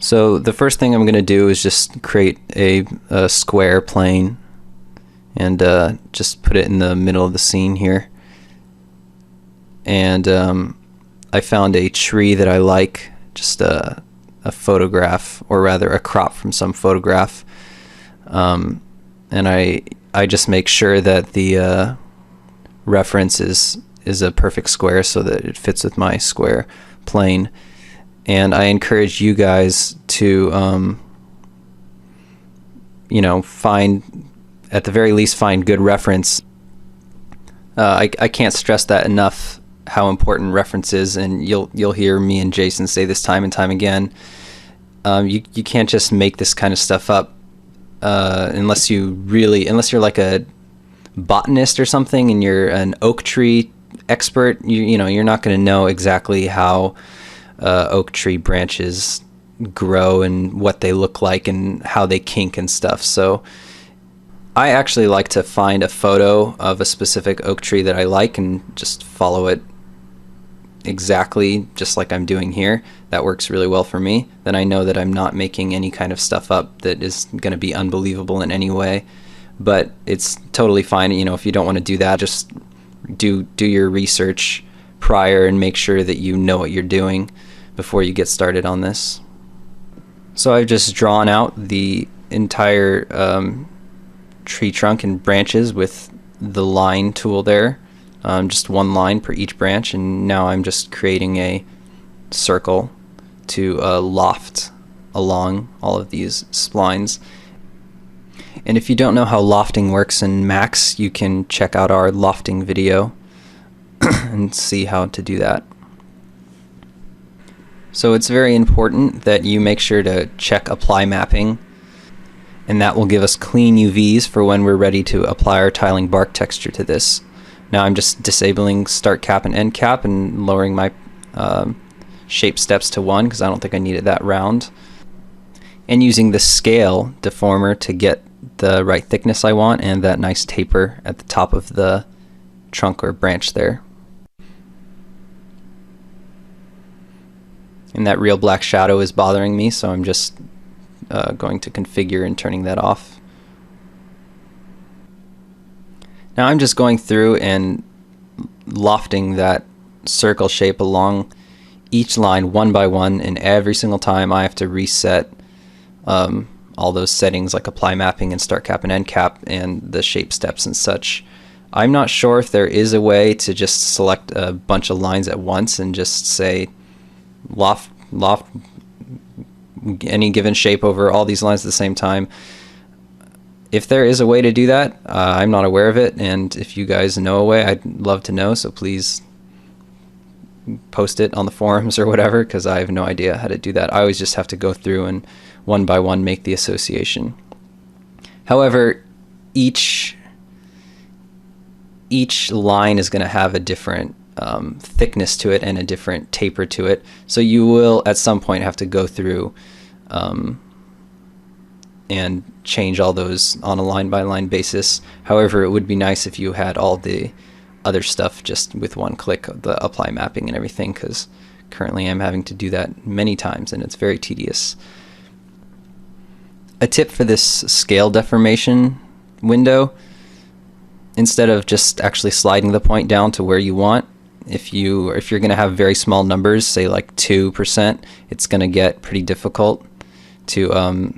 So the first thing I'm going to do is just create a square plane and just put it in the middle of the scene here. And I found a tree that I like, just a photograph, or rather a crop from some photograph. And I just make sure that the reference is a perfect square so that it fits with my square plane. And I encourage you guys to find, at the very least, find good reference. I can't stress that enough, how important reference is, and you'll hear me and Jason say this time and time again. You can't just make this kind of stuff up unless you're like a botanist or something and you're an oak tree expert. You're not going to know exactly how oak tree branches grow and what they look like and how they kink and stuff. So I actually like to find a photo of a specific oak tree that I like and just follow it exactly just like I'm doing here. That works really well for me. Then I know that I'm not making any kind of stuff up that is going to be unbelievable in any way. But it's totally fine. If you don't want to do that, just do your research prior and make sure that you know what you're doing before you get started on this. So I've just drawn out the entire tree trunk and branches with the line tool there, just one line per each branch, and now I'm just creating a circle to loft along all of these splines. And if you don't know how lofting works in Max, you can check out our lofting video and see how to do that. So it's very important that you make sure to check apply mapping, and that will give us clean UVs for when we're ready to apply our tiling bark texture to this. Now I'm just disabling start cap and end cap and lowering my shape steps to 1 because I don't think I need it that round, and using the scale deformer to get the right thickness I want and that nice taper at the top of the trunk or branch there. And that real black shadow is bothering me, so I'm just going to configure and turning that off. Now I'm just going through and lofting that circle shape along each line one by one, and every single time I have to reset all those settings like apply mapping and start cap and end cap and the shape steps and such. I'm not sure if there is a way to just select a bunch of lines at once and just say loft any given shape over all these lines at the same time. If there is a way to do that, I'm not aware of it, and if you guys know a way, I'd love to know, so please post it on the forums or whatever, because I have no idea how to do that. I always just have to go through and one by one make the association. However, each line is going to have a different thickness to it and a different taper to it, so you will at some point have to go through and change all those on a line by line basis. However, it would be nice if you had all the other stuff just with one click, the apply mapping and everything, because currently I'm having to do that many times and it's very tedious. A tip for this scale deformation window: instead of just actually sliding the point down to where you want, if you're going to have very small numbers, say like 2%, it's going to get pretty difficult to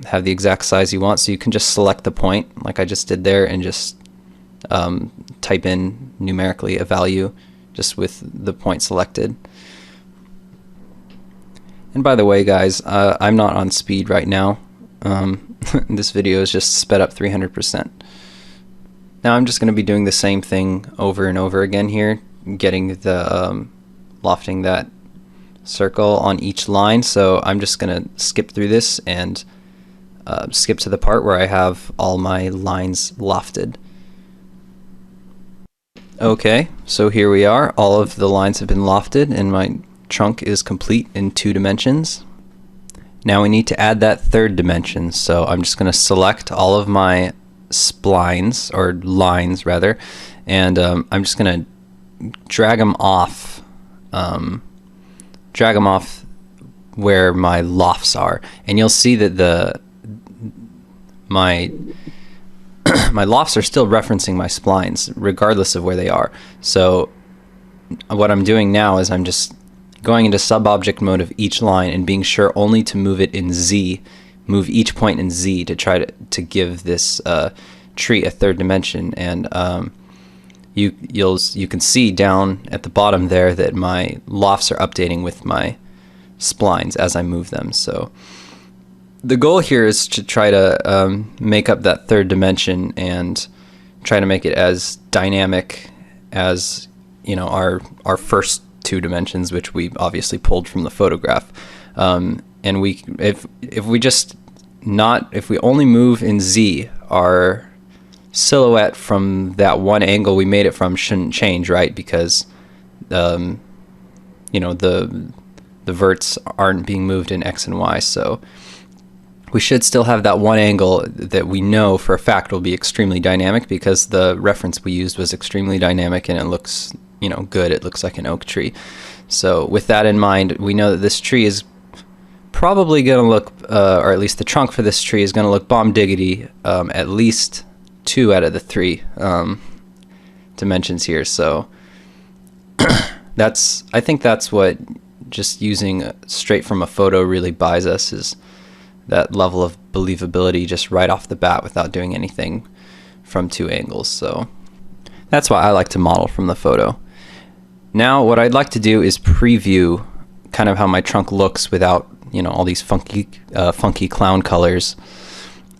have the exact size you want. So you can just select the point like I just did there and just type in numerically a value just with the point selected. And by the way, guys, I'm not on speed right now. This video is just sped up 300%. Now I'm just going to be doing the same thing over and over again here, getting the lofting that circle on each line. So I'm just going to skip through this and skip to the part where I have all my lines lofted. Okay, so here we are. All of the lines have been lofted and my trunk is complete in 2 dimensions. Now we need to add that 3rd dimension, so I'm just going to select all of my splines, or lines rather, and I'm just going to drag them off where my lofts are, and you'll see that my my lofts are still referencing my splines regardless of where they are. So what I'm doing now is I'm just going into sub-object mode of each line and being sure only to move it in Z, move each point in Z to try to give this tree a third dimension. And you can see down at the bottom there that my lofts are updating with my splines as I move them. So the goal here is to try to make up that third dimension and try to make it as dynamic as, you know, our first two dimensions, which we obviously pulled from the photograph. And if we only move in Z, our silhouette from that one angle we made it from shouldn't change, right? Because you know, the verts aren't being moved in X and Y, so we should still have that one angle that we know for a fact will be extremely dynamic, because the reference we used was extremely dynamic and it looks, you know, good. It looks like an oak tree. So with that in mind, we know that this tree is probably going to look, or at least the trunk for this tree is going to look bomb diggity, at least 2 out of the 3 dimensions here. So I think that's what just using straight from a photo really buys us, is that level of believability just right off the bat without doing anything from 2 angles. So that's why I like to model from the photo. Now what I'd like to do is preview kind of how my trunk looks without, you know, all these funky clown colors.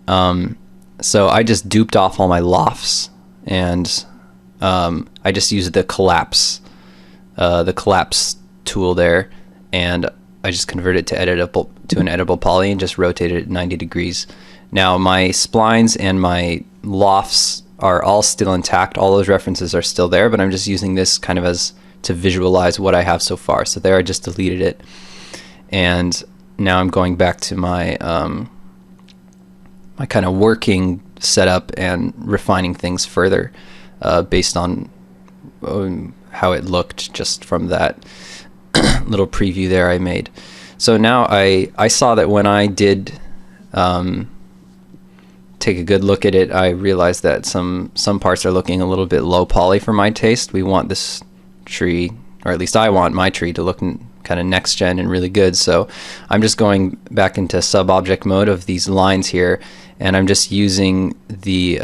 So I just duped off all my lofts, and I just used the collapse tool there, and I just converted it to an editable poly and just rotated it 90 degrees. Now my splines and my lofts are all still intact. All those references are still there, but I'm just using this kind of as to visualize what I have so far. So there, I just deleted it, and now I'm going back to my my kind of working setup and refining things further based on how it looked just from that little preview there I made. So now I saw that when I did take a good look at it, I realized that some parts are looking a little bit low poly for my taste. We want this tree, or at least I want my tree, to look kind of next gen and really good. So I'm just going back into sub-object mode of these lines here, and I'm just using the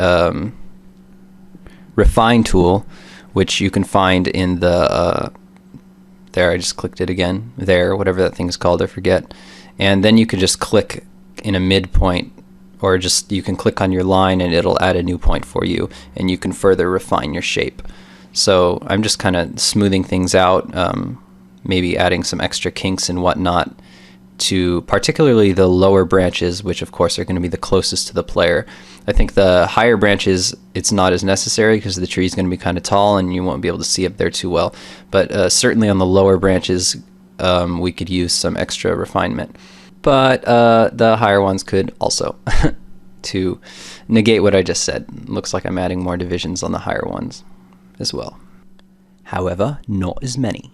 refine tool, which you can find in the there. I just clicked it again, there, whatever that thing is called, I forget. And then you can just click in a midpoint, or just you can click on your line and it'll add a new point for you, and you can further refine your shape. So I'm just kind of smoothing things out, maybe adding some extra kinks and whatnot to particularly the lower branches, which of course are going to be the closest to the player. I think the higher branches, it's not as necessary because the tree is going to be kind of tall and you won't be able to see up there too well. But certainly on the lower branches, we could use some extra refinement. But the higher ones could also, to negate what I just said. Looks like I'm adding more divisions on the higher ones as well. However, not as many.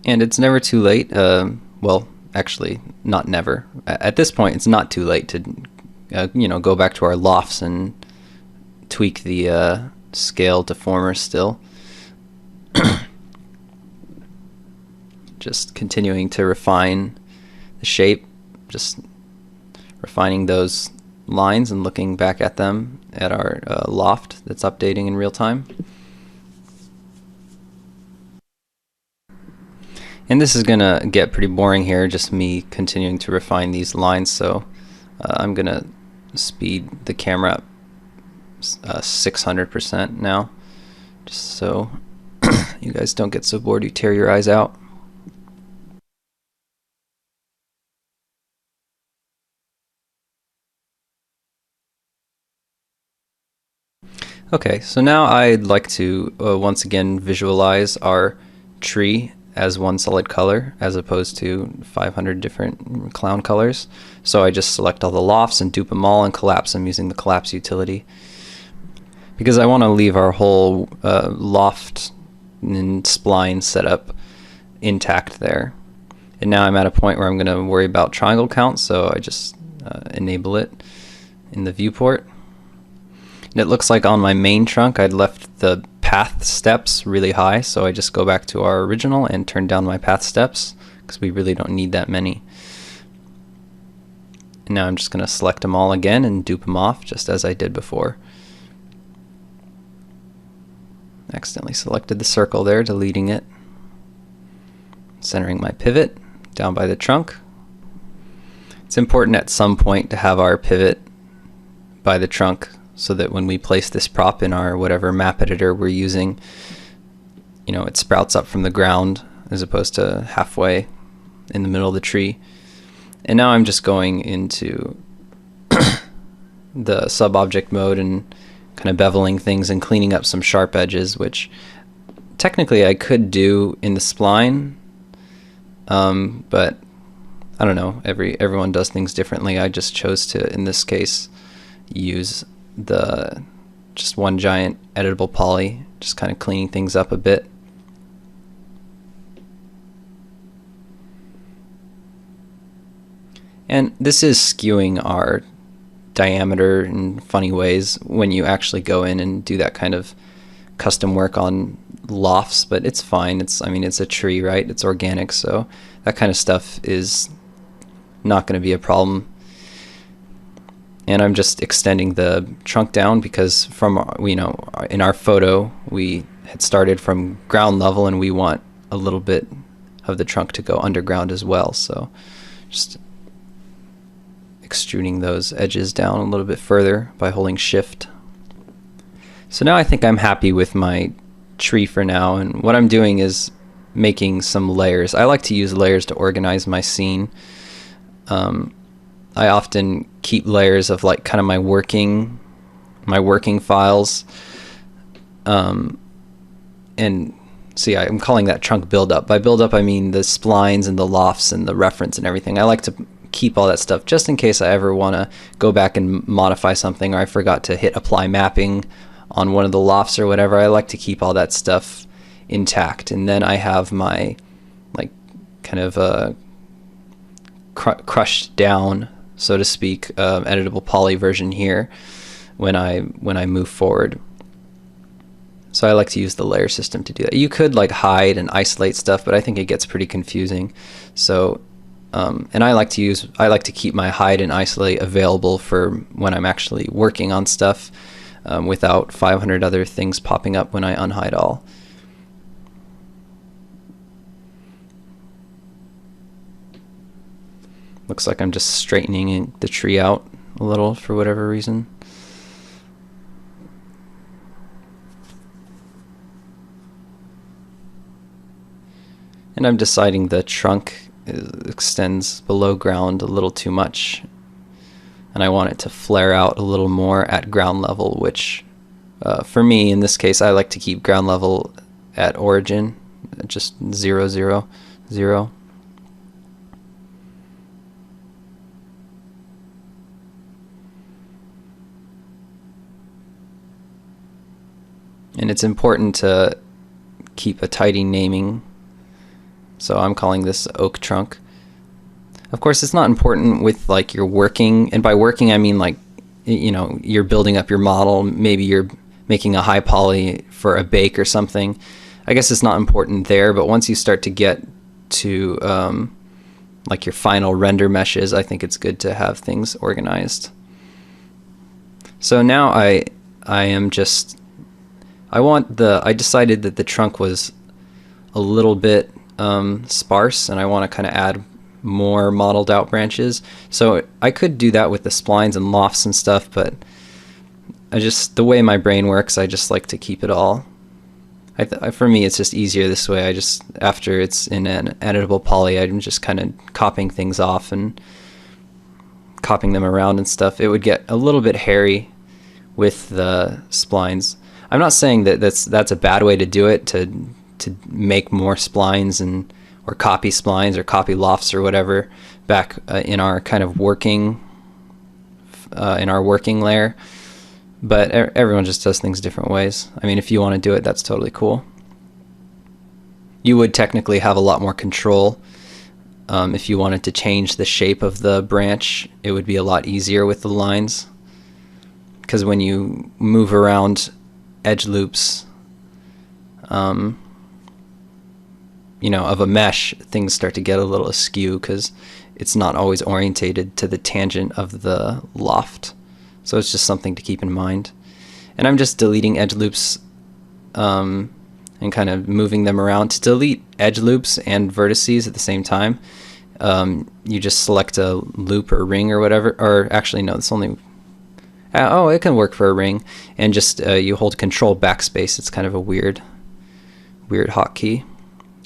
And it's never too late. Well, actually, not never. At this point, it's not too late to, you know, go back to our lofts and tweak the scale deformer still. Just continuing to refine the shape, just refining those lines and looking back at them at our loft that's updating in real time. And this is gonna get pretty boring here, just me continuing to refine these lines, so I'm gonna speed the camera up 600% now, just so you guys don't get so bored you tear your eyes out. Okay, so now I'd like to once again visualize our tree as one solid color as opposed to 500 different clown colors. So I just select all the lofts and dupe them all and collapse them using the collapse utility. Because I want to leave our whole loft and spline setup intact there. And now I'm at a point where I'm going to worry about triangle count, so I just enable it in the viewport. And it looks like on my main trunk I'd left the path steps really high, so I just go back to our original and turn down my path steps because we really don't need that many. And now I'm just going to select them all again and dupe them off just as I did before. Accidentally selected the circle there, deleting it. Centering my pivot down by the trunk. It's important at some point to have our pivot by the trunk so that when we place this prop in our whatever map editor we're using, you know, it sprouts up from the ground as opposed to halfway in the middle of the tree. And now I'm just going into the sub-object mode and kind of beveling things and cleaning up some sharp edges, which technically I could do in the spline, but I don't know, everyone does things differently. I just chose to, in this case, use the just one giant editable poly, just kind of cleaning things up a bit. And this is skewing our diameter in funny ways when you actually go in and do that kind of custom work on lofts, but it's fine. I mean, it's a tree, right? It's organic, so that kind of stuff is not going to be a problem. And I'm just extending the trunk down because from, you know, in our photo we had started from ground level and we want a little bit of the trunk to go underground as well, so just extruding those edges down a little bit further by holding shift. So now I think I'm happy with my tree for now, and what I'm doing is making some layers. I like to use layers to organize my scene. I often keep layers of like kind of my working files, and see, I'm calling that trunk buildup. By buildup I mean the splines and the lofts and the reference and everything. I like to keep all that stuff just in case I ever want to go back and modify something, or I forgot to hit apply mapping on one of the lofts or whatever. I like to keep all that stuff intact, and then I have my like kind of crushed down, so to speak, editable poly version here when I move forward. So I like to use the layer system to do that. You could like hide and isolate stuff, but I think it gets pretty confusing. So and I like to keep my hide and isolate available for when I'm actually working on stuff, without 500 other things popping up when I unhide all. Looks like I'm just straightening the tree out a little for whatever reason. And I'm deciding the trunk extends below ground a little too much, and I want it to flare out a little more at ground level, which for me in this case I like to keep ground level at origin, just 0, 0, 0. And it's important to keep a tidy naming, so I'm calling this oak trunk. Of course, it's not important with like your working, and by working I mean like, you know, you're building up your model, maybe you're making a high poly for a bake or something. I guess it's not important there, but once you start to get to like your final render meshes, I think it's good to have things organized. So now I decided that the trunk was a little bit sparse, and I want to kind of add more modeled out branches. So I could do that with the splines and lofts and stuff, but the way my brain works, I just like to keep it all. For me, it's just easier this way. After it's in an editable poly, I'm just kind of copying things off and copying them around and stuff. It would get a little bit hairy with the splines. I'm not saying that that's a bad way to do it, to make more splines and or copy splines or copy lofts or whatever back in our kind of working layer. But everyone just does things different ways. I mean, if you want to do it, that's totally cool. You would technically have a lot more control. If you wanted to change the shape of the branch, it would be a lot easier with the lines, because when you move around edge loops, you know, of a mesh, things start to get a little askew because it's not always orientated to the tangent of the loft. So it's just something to keep in mind. And I'm just deleting edge loops and kind of moving them around. To delete edge loops and vertices at the same time, you just select a loop or ring or whatever, or actually no, it's only, oh, it can work for a ring, and just you hold Control backspace. It's kind of a weird hotkey,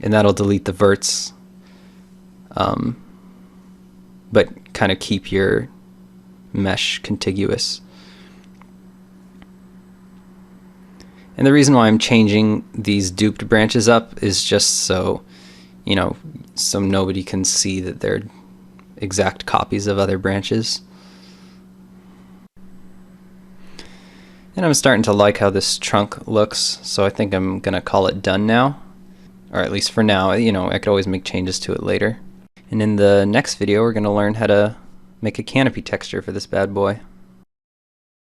and that'll delete the verts, but kind of keep your mesh contiguous. And the reason why I'm changing these duped branches up is just so, you know, so nobody can see that they're exact copies of other branches. And I'm starting to like how this trunk looks, so I think I'm gonna call it done now. Or at least for now. You know, I could always make changes to it later. And in the next video, we're gonna learn how to make a canopy texture for this bad boy.